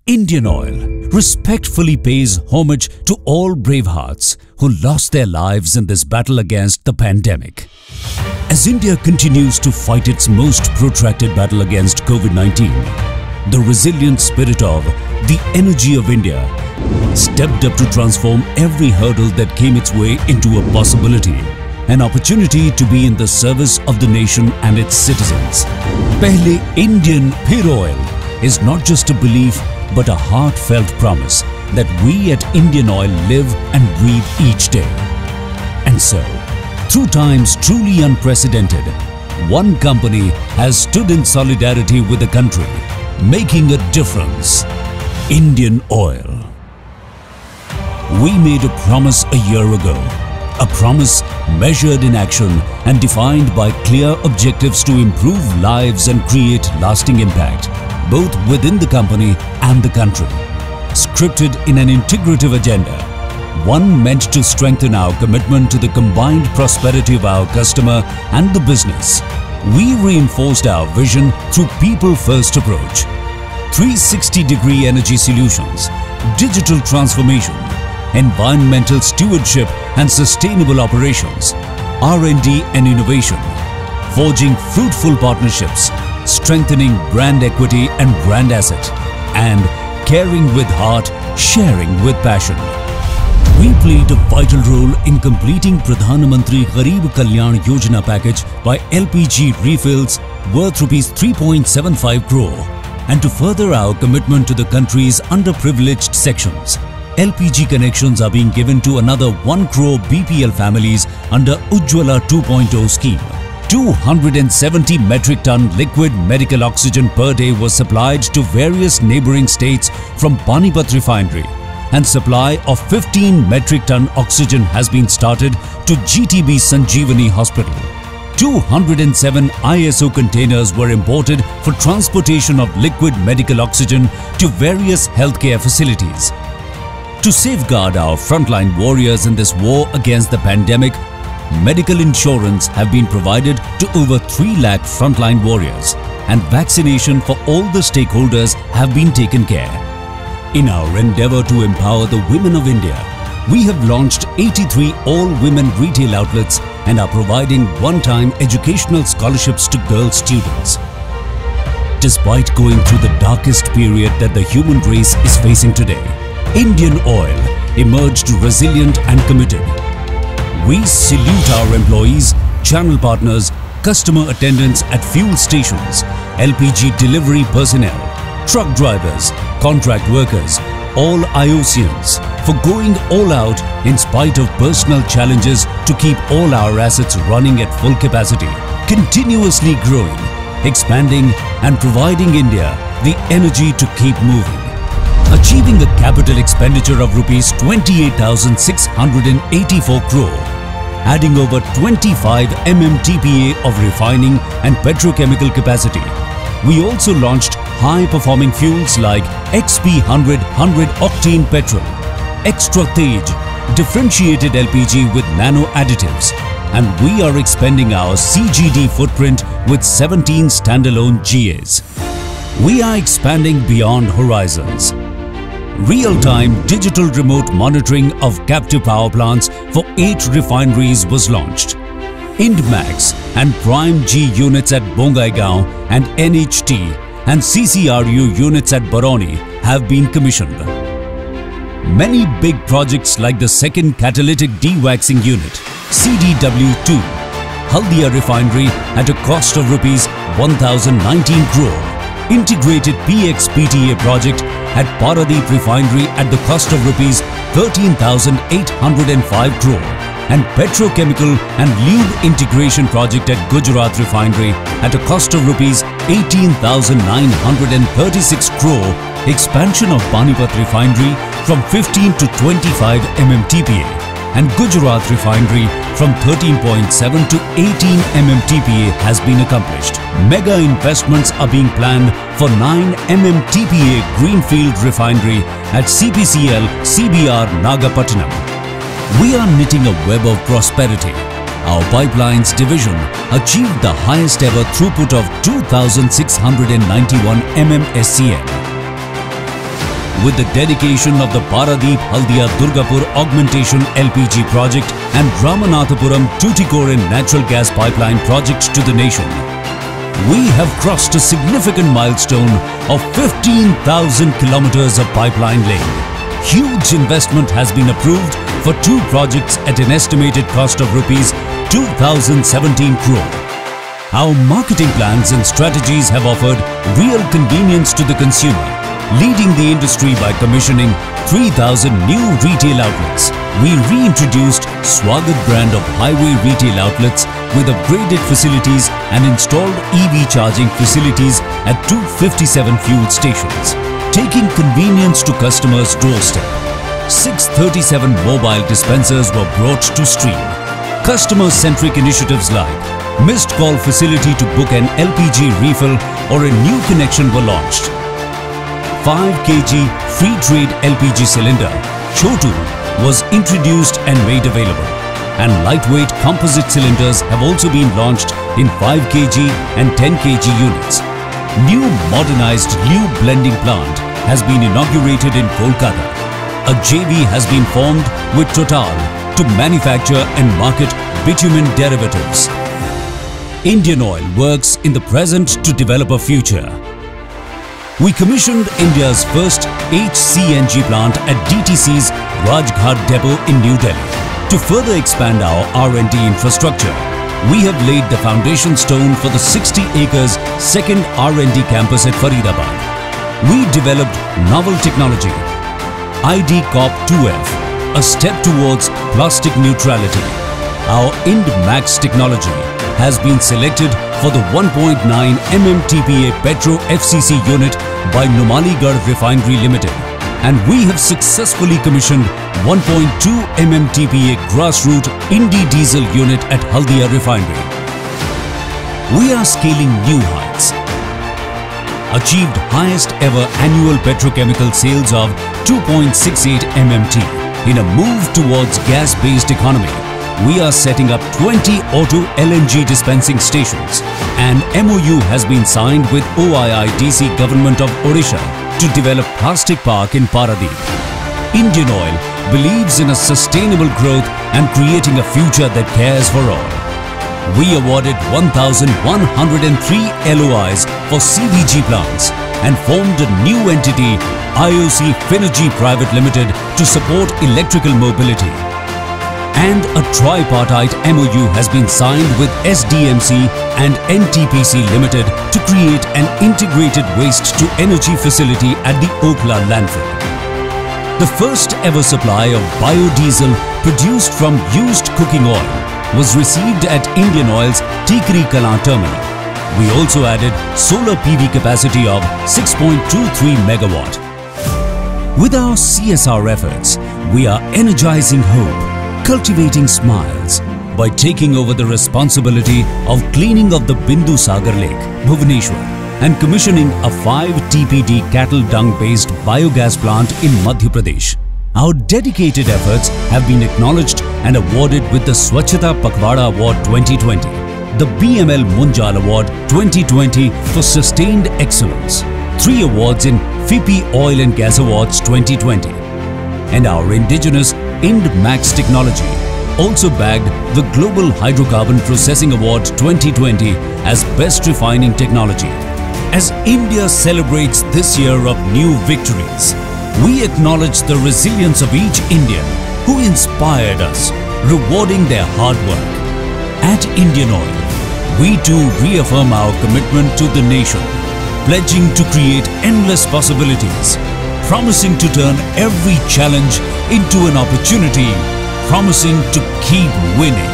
Indian Oil respectfully pays homage to all brave hearts who lost their lives in this battle against the pandemic. As India continues to fight its most protracted battle against COVID-19, the resilient spirit of the energy of India stepped up to transform every hurdle that came its way into a possibility, an opportunity to be in the service of the nation and its citizens. Pehle Indian Phir Oil is not just a belief but a heartfelt promise that we at Indian Oil live and breathe each day. And so, through times truly unprecedented, one company has stood in solidarity with the country, making a difference. Indian Oil. We made a promise a year ago, a promise measured in action and defined by clear objectives to improve lives and create lasting impact, both within the company and the country. Scripted in an integrative agenda, one meant to strengthen our commitment to the combined prosperity of our customer and the business. We reinforced our vision through people-first approach, 360-degree energy solutions, digital transformation, environmental stewardship and sustainable operations, R&D and innovation, forging fruitful partnerships, strengthening brand equity and brand asset, and caring with heart, sharing with passion. We played a vital role in completing Pradhan Mantri Garib Kalyan Yojana package by LPG refills worth Rs 3.75 crore. And to further our commitment to the country's underprivileged sections, LPG connections are being given to another 1 crore BPL families under Ujjwala 2.0 scheme. 270 metric ton liquid medical oxygen per day was supplied to various neighboring states from Panipat refinery, and supply of 15 metric ton oxygen has been started to GTB Sanjeevani Hospital. 207 ISO containers were imported for transportation of liquid medical oxygen to various healthcare facilities. To safeguard our frontline warriors in this war against the pandemic, medical insurance have been provided to over 3 lakh frontline warriors, and vaccination for all the stakeholders have been taken care. In our endeavor to empower the women of India, we have launched 83 all-women retail outlets and are providing one-time educational scholarships to girl students. Despite going through the darkest period that the human race is facing today, Indian Oil emerged resilient and committed. We salute our employees, channel partners, customer attendants at fuel stations, LPG delivery personnel, truck drivers, contract workers, all IOCians for going all out in spite of personal challenges to keep all our assets running at full capacity, continuously growing, expanding and providing India the energy to keep moving. Achieving a capital expenditure of Rs 28,684 crore, adding over 25 MMTPA of refining and petrochemical capacity. We also launched high-performing fuels like XP100 100-octane petrol, Extra Tej, differentiated LPG with nano additives, and we are expanding our CGD footprint with 17 standalone GAs. We are expanding beyond horizons. Real-time digital remote monitoring of captive power plants for 8 refineries was launched. INDMAX and Prime G units at Bongaigaon and NHT and CCRU units at Barauni have been commissioned. Many big projects like the second catalytic dewaxing unit, CDW2, Haldia refinery at a cost of Rs 1,019 crore, integrated PX-PTA project at Paradeep refinery at the cost of Rs 13,805 crore, and petrochemical and lube integration project at Gujarat refinery at a cost of Rs 18,936 crore, expansion of Panipat refinery from 15 to 25 MMTPA and Gujarat refinery from 13.7 to 18 MMTPA has been accomplished. Mega investments are being planned for 9 MMTPA Greenfield refinery at CPCL CBR Nagapattinam. We are knitting a web of prosperity. Our pipelines division achieved the highest ever throughput of 2,691 MMSCM. with the dedication of the Paradeep Haldia Durgapur Augmentation LPG project and Ramanathapuram Tuticorin natural gas pipeline project to the nation. We have crossed a significant milestone of 15,000 kilometers of pipeline laying. Huge investment has been approved for 2 projects at an estimated cost of rupees 2,017 crore. Our marketing plans and strategies have offered real convenience to the consumer, leading the industry by commissioning 3,000 new retail outlets. We reintroduced Swagat brand of highway retail outlets with upgraded facilities and installed EV charging facilities at 257 fuel stations, taking convenience to customers' doorstep. 637 mobile dispensers were brought to stream. Customer-centric initiatives like missed call facility to book an LPG refill or a new connection were launched. 5 kg free trade LPG cylinder, Chotu, was introduced and made available. And lightweight composite cylinders have also been launched in 5 kg and 10 kg units. New modernized lube blending plant has been inaugurated in Kolkata. A JV has been formed with Total to manufacture and market bitumen derivatives. Indian Oil works in the present to develop a future. We commissioned India's first HCNG plant at DTC's Rajghat depot in New Delhi. To further expand our R&D infrastructure, we have laid the foundation stone for the 60 acres second R&D campus at Faridabad. We developed novel technology, ID Corp 2F, a step towards plastic neutrality. Our IND-Max technology has been selected for the 1.9 MMTPA Petro FCC unit by Numaligarh Refinery Limited, and we have successfully commissioned 1.2 MMTPA grassroots Indi diesel unit at Haldia Refinery. We are scaling new heights. Achieved highest ever annual petrochemical sales of 2.68 MMT. In a move towards gas-based economy, we are setting up 20 auto LNG dispensing stations. An MOU has been signed with OIIDC Government of Odisha to develop plastic park in Paradeep. Indian Oil believes in a sustainable growth and creating a future that cares for all. We awarded 1,103 LOIs for CBG plants and formed a new entity, IOC Finergy Private Limited, to support electrical mobility. And a tripartite MOU has been signed with SDMC and NTPC Limited to create an integrated waste-to-energy facility at the Okla landfill. The first ever supply of biodiesel produced from used cooking oil was received at Indian Oil's Tikri Kalan terminal. We also added solar PV capacity of 6.23 megawatt. With our CSR efforts, we are energizing hope, cultivating smiles by taking over the responsibility of cleaning of the Bindu Sagar Lake, Bhubaneswar, and commissioning a 5 TPD cattle dung-based biogas plant in Madhya Pradesh. Our dedicated efforts have been acknowledged and awarded with the Swachhata Pakhwada Award 2020, the BML Munjal Award 2020 for Sustained Excellence, 3 awards in FIPI Oil and Gas Awards 2020, and our indigenous IND-Max technology also bagged the Global Hydrocarbon Processing Award 2020 as Best Refining Technology. As India celebrates this year of new victories, we acknowledge the resilience of each Indian who inspired us, rewarding their hard work. At Indian Oil, we too reaffirm our commitment to the nation, pledging to create endless possibilities, promising to turn every challenge into an opportunity, promising to keep winning.